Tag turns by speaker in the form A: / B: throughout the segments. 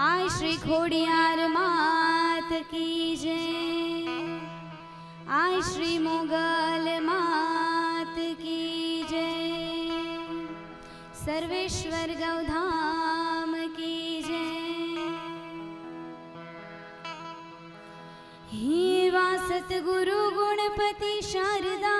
A: आय श्री खोडियार मात की जय, आय श्री मोगल मात की जय, सर्वेश्वर गौधाम की जय। ही वा सतगुरु गुणपति शारदा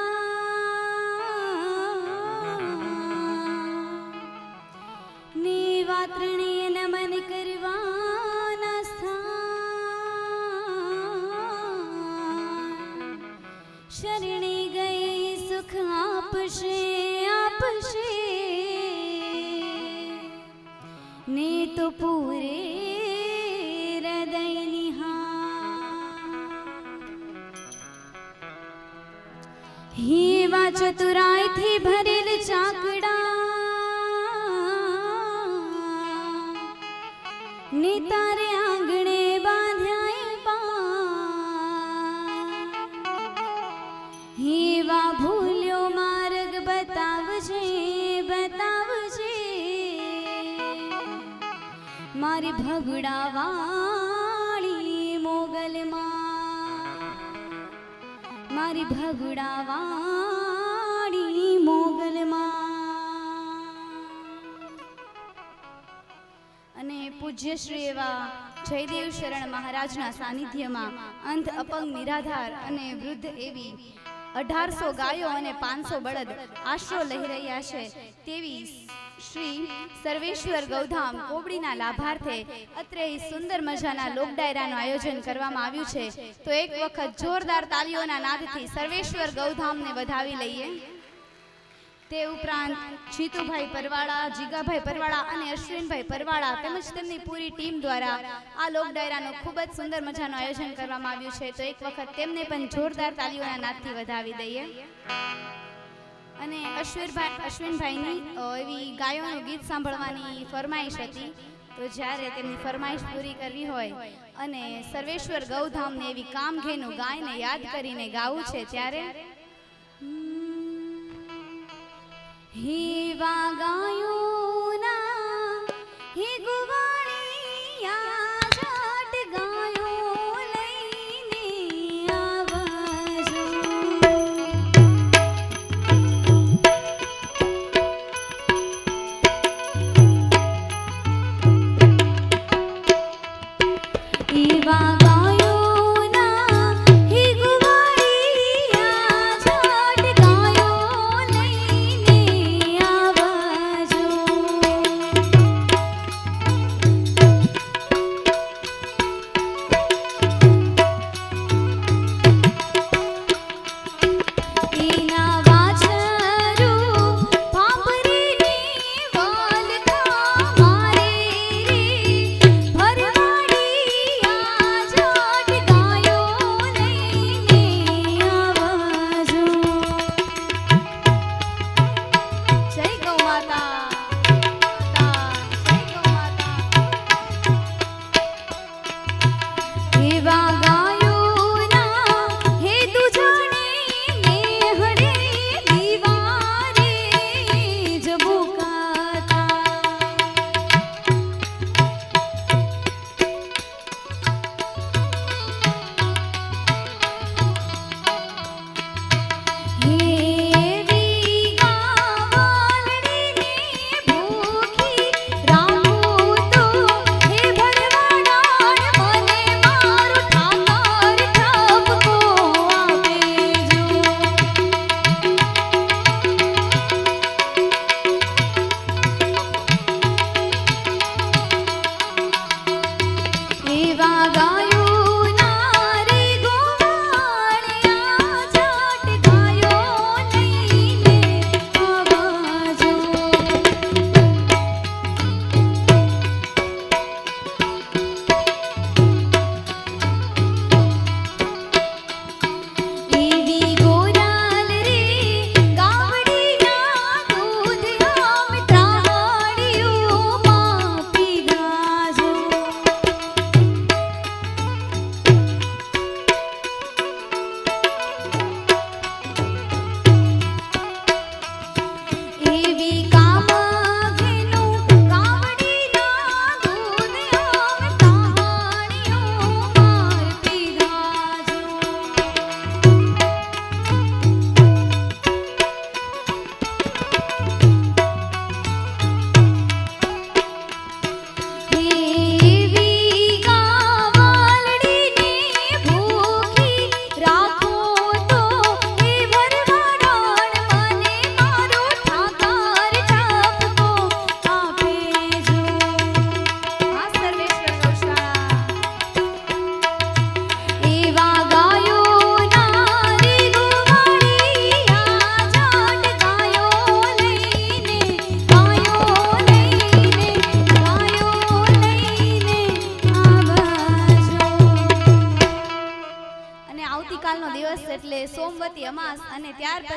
A: त्रणीय नमन करवाना स्थान, शरणे गए सुख आपशे आपशे, ने तो पूरे हृदय निहार। ही वा चतुराई थी भरेल चाकड़ा, ने तारे आंगणे बांध्याए पार। ही वा भूल्यो मार्ग बतावजे बतावजे, मारी भगुड़ा वाली मोगल मां, मारी भगुड़ा वाली मोगल मां। पूज्य श्री एवा जयदेव शरण महाराजना सानिध्यमां अंध अपंग निराधार अने वृद्ध एवी 1800 गायो अने 500 बळद आश्रो लई रह्या छे तेवी श्री सर्वेश्वर गौधाम कोबड़ीना लाभार्थे अत्रे सुंदर मजाना लोक डायरानुं आयोजन करवामां आव्युं छे। तो एक वखत जोरदार तालीओना नादथी सर्वेश्वर गौधामने વધાવી લઈએ। તે ઉપરાંત જીતુભાઈ પરવાળા, જીગાભાઈ પરવાળા અને અશ્વિનભાઈ પરવાળા તેમજ તેમની પૂરી ટીમ દ્વારા આ લોક ડાયરાનું ખૂબ જ સુંદર મજાનું આયોજન કરવામાં આવ્યું છે। તો એક વખત તેમને પણ જોરદાર તાલીઓના નાદથી વધાવી દઈએ। અને અશ્વિનભાઈની એવી ગાયોનું ગીત સાંભળવાની ફરમાઈશ હતી, તો જ્યારે તેમની ફરમાઈશ પૂરી કરવી હોય અને સર્વેશ્વર ગૌધામને એવી કામઘેનું ગાયને યાદ કરીને ગાવું છે ત્યારે ही वागायोना ही गुवाड़िया जाट गायो लईने आवजो। ही वागायोना ही गुवाड़िया जाट गायो लईने आवजो।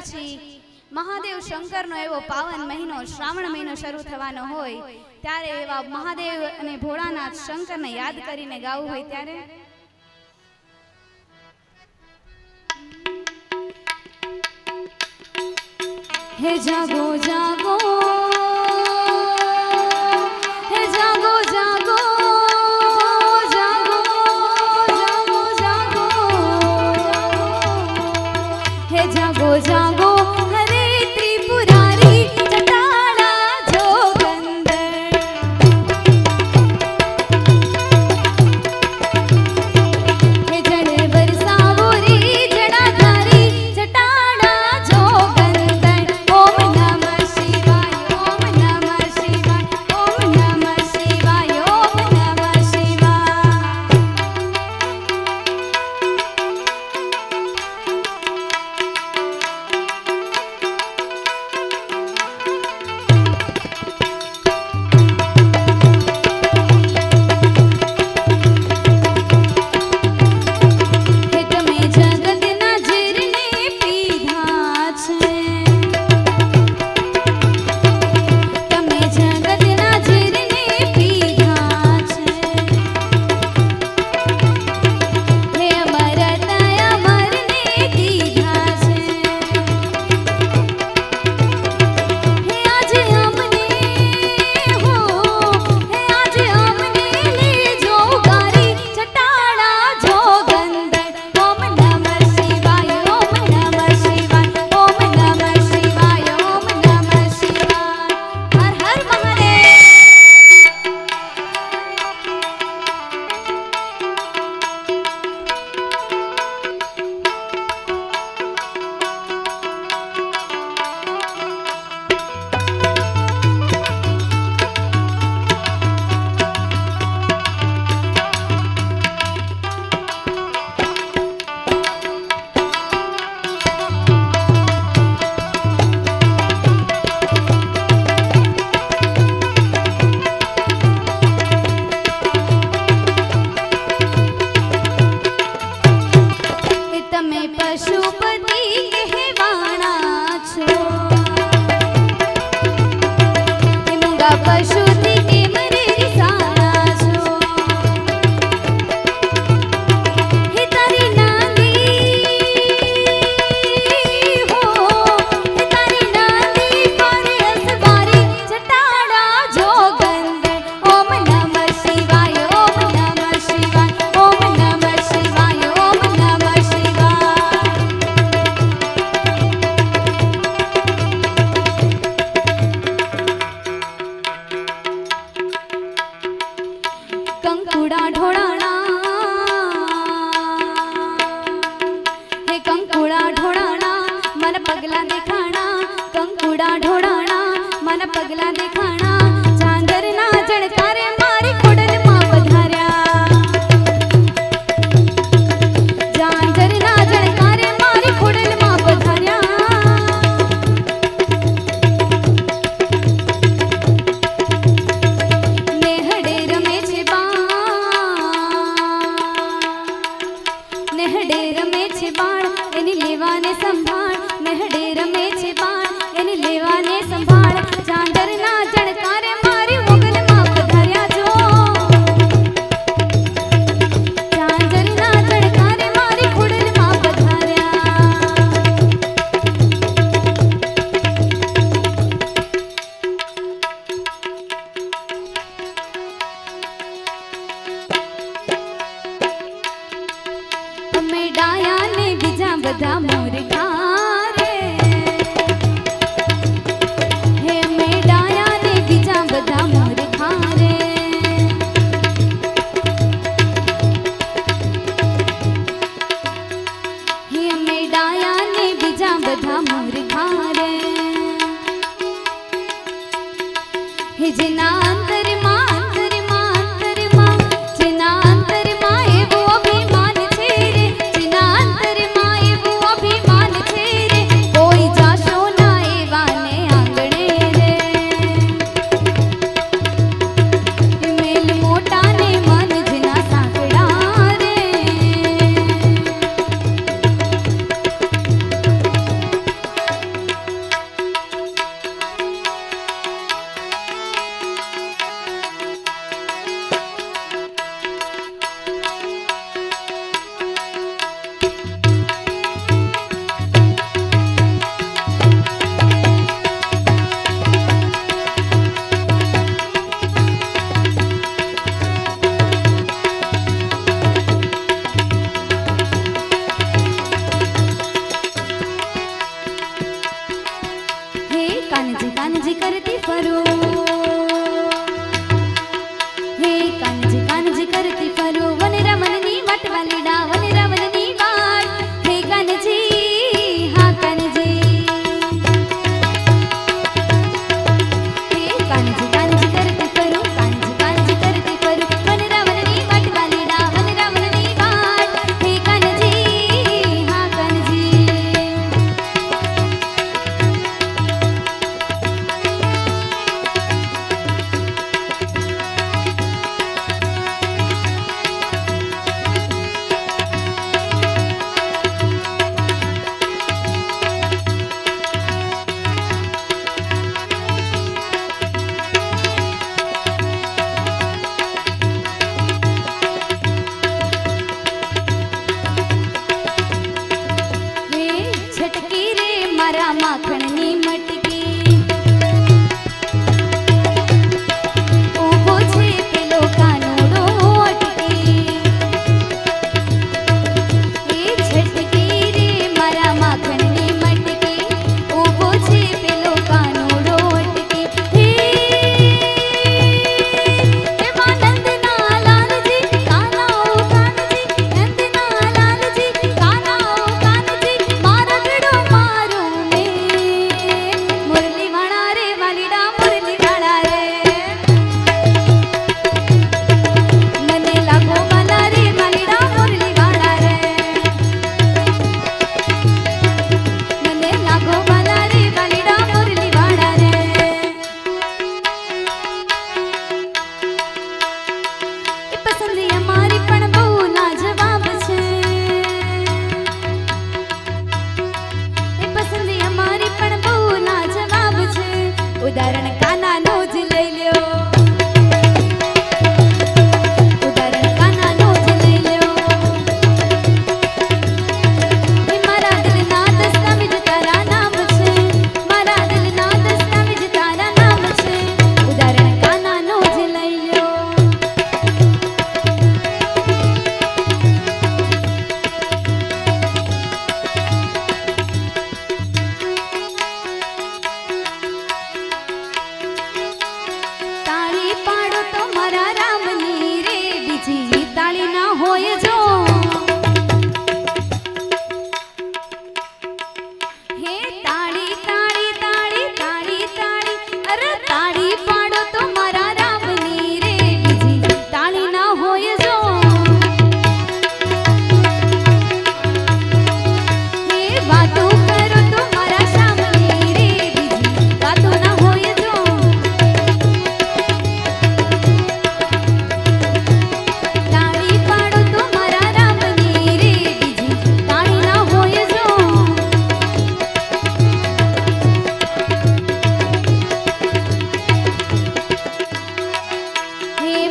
A: પછી મહાદેવ શંકરનો એવો પાવન મહિનો શ્રાવણ મહિનો શરૂ થવાનો હોય ત્યારે એવા મહાદેવ અને ભોળાનાથ શંકરને યાદ કરીને ગાવું હોય ત્યારે હે જાગો જાગો હે જાગો જાગો જાગો જાગો જાગો હે જાગો જાગો હરે ત્રિપુરારી જટાડા જોગંદર હે જડે વરસાવો રે જડાધારી જટાડા જોગંદર ઓમ નમઃ શિવાય ઓમ નમઃ શિવાય ઓમ નમઃ શિવાય ઓમ નમઃ શિવાય હે તમે જગતના ઝીરને પીધા છે તમે જગતના ઝીરને પીધા છે હે અમરત અમરને દીધા છે હે આજે અમને હો હે આજે અમને લેજો ગારી જટાડા જોગંદર ઓમ નમઃ શિવાય ઓમ નમઃ શિવાય ઓમ નમઃ શિવાય ઓમ નમઃ શિવાય હર હર મહાદેવ હે તમે પશુપતિ કહેવાણા છો હે મૂંગા પશુથી કેમ રે રિસાણા છો હે તારી નાંદી હો હે તારી નાંદી પર અસવારી જટાડા જોગંદર ઓમ નમઃ શિવાય ઓમ નમઃ શિવાય ઓમ નમઃ શિવાય ઓમ નમઃ શિવાય કંકુડા ઢોળાણા હે કંકુડા ઢોળાણા મન પગલા દેખાણા કંકુડા ઢોળાણા મન પગલા દેખાણા ચાંદરના જણકારે મારી ખોડલમાં પધાર્યા ચાંદરના જણકારે મારી ખોડલમાં પધાર્યા નેહડે રમે છે નેહડે રમે છે બાળ એની લેવાને સંભાળ નેહડે રમે છે બાળ એની લેવાને સંભાળ ચાંદરના જણકારે મારી મોગલમાં પધાર્યા જો ચાંદરના જણકારે મારી ખોડલમાં પધાર્યા અમે ડાયા ને બીજા બધા મૂર્ખા રે હે અમે ડાયા ને બીજા બધા મૂર્ખા રે હે અમે ડાયા ને બીજા બધા મૂર્ખા રે હે જેના અંતરમાં જેના અંતરમાં એવો અભિમાન છે રે જેના અંતરમાં એવું અભિમાન છે રે કોઈ જાશો ના એવાને આંગણે રે મેલ મોટા ને મન જેના સાંકડા રે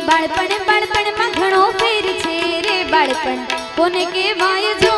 A: બાળપણ બાળપણમાં ઘણો ફેર છે રે બાળપણ કોને કહેવાય જો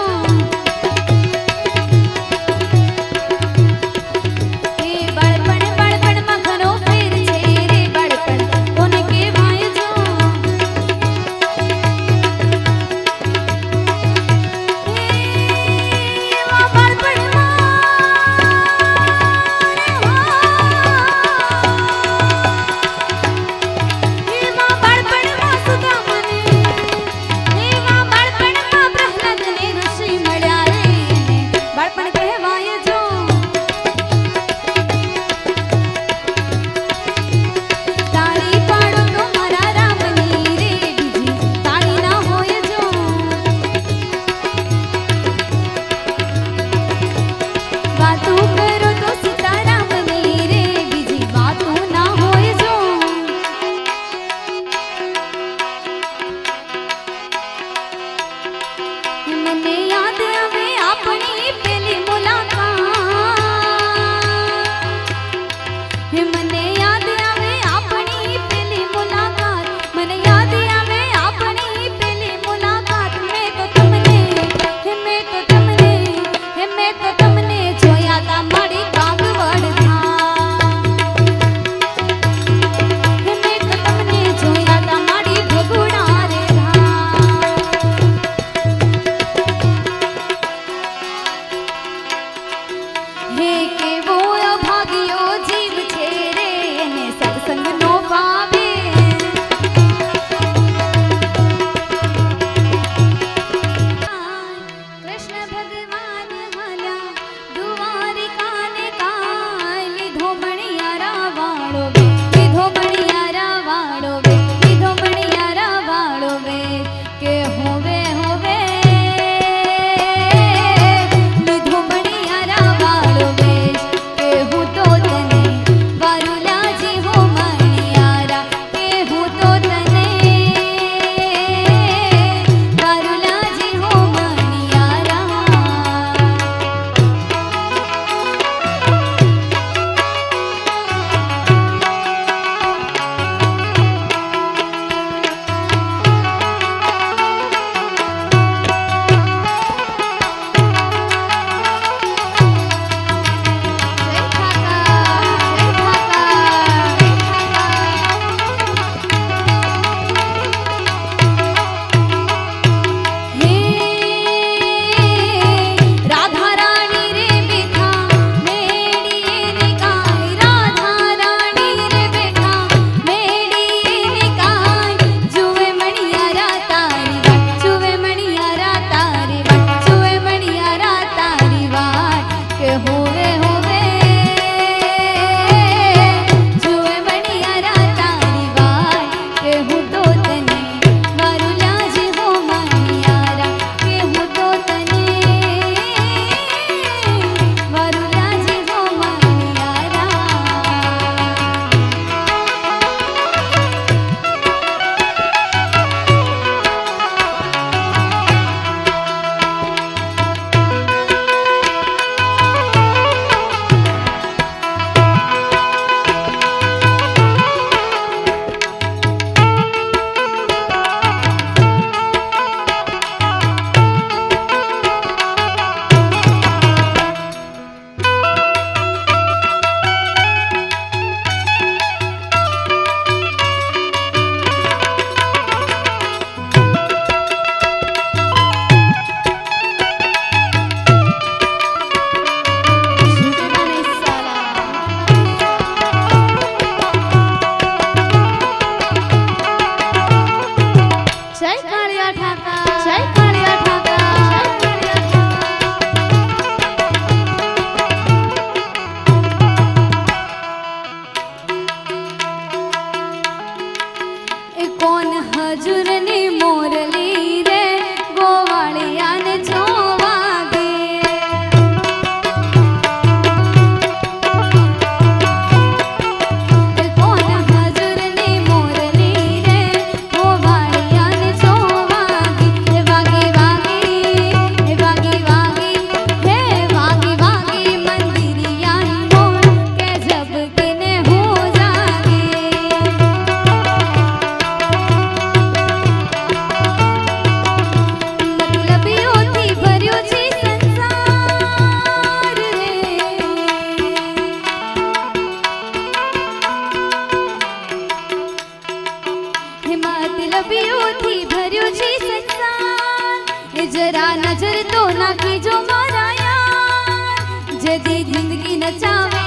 A: હિંમત લબીઓથી ભર્યો છે સંસાર એ જરા નજર તો નાખી જો મારા યાર જેદી જિંદગી નચાવે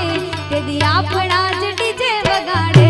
A: તેદી આપણા જ ડીજે વગાડે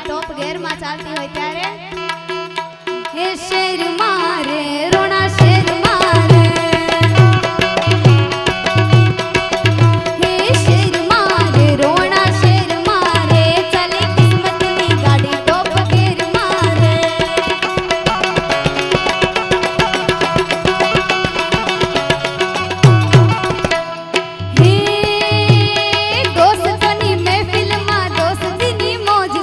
A: टॉप गेर में चलती हो त्यारे हे शेर मारे रोना शेर मारे हे शेर मारे रोना शेर मारे चले किस्मत नी गाड़ी टॉप गेर मारे हे दोस्तनी महफिल में दोस्ती नी मौज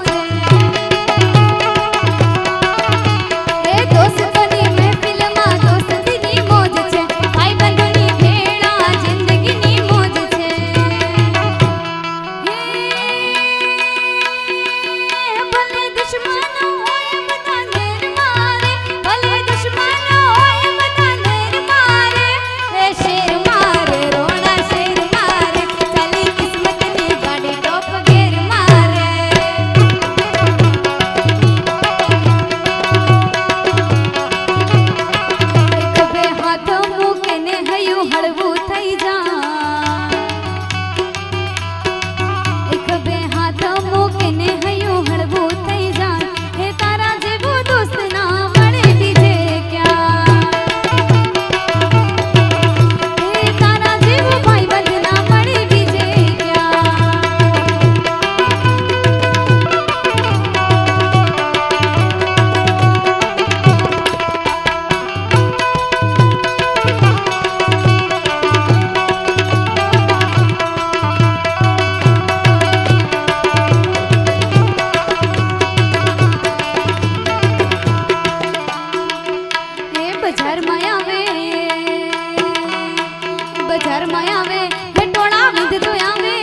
A: बजार में आवे हेटोड़ा विध तो आवे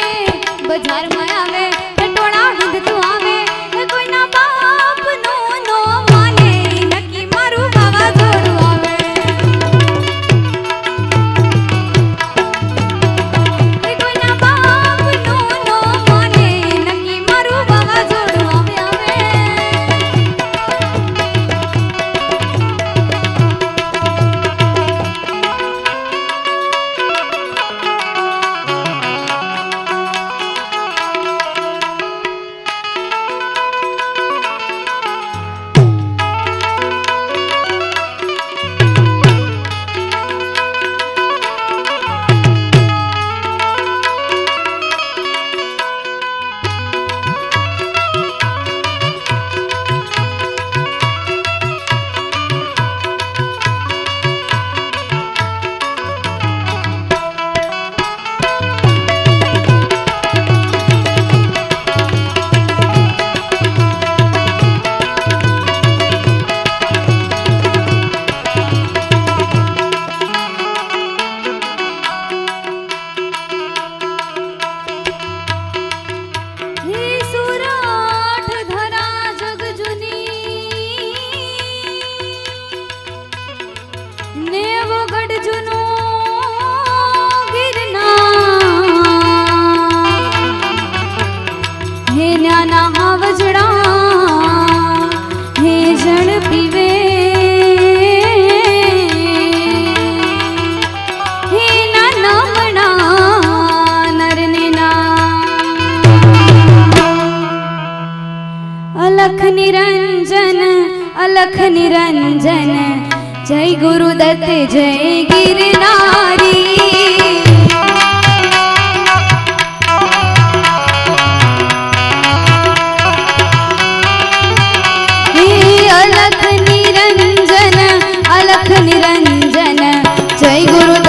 A: बजार में आवे हेटोड़ा विध तो आवे कोई ना बाप नो माने नकी मारू बाबा जोड़ू आवे कोई ना बाप नो माने नकी मारू बाबा जोड़ू आवे अलख निरंजन जय गुरुदत्त जय गिरनारी अलख निरंजन जय गुरुदत्त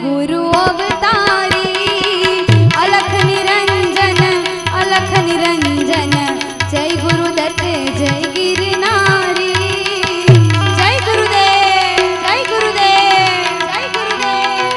A: गुरु अवतारी अलख निरंजन जय गुरुदत्त जय गिरनारी जय गुरुदेव जय गुरुदेव जय गुरुदेव।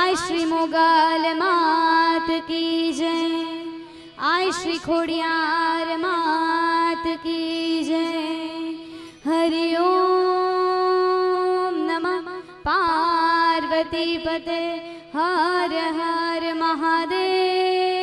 A: आय श्री मोगल मात की जय, आय श्री खोड़ियार मात की जय। हरि ओम नमः पार्वती पते हर हर महादेव।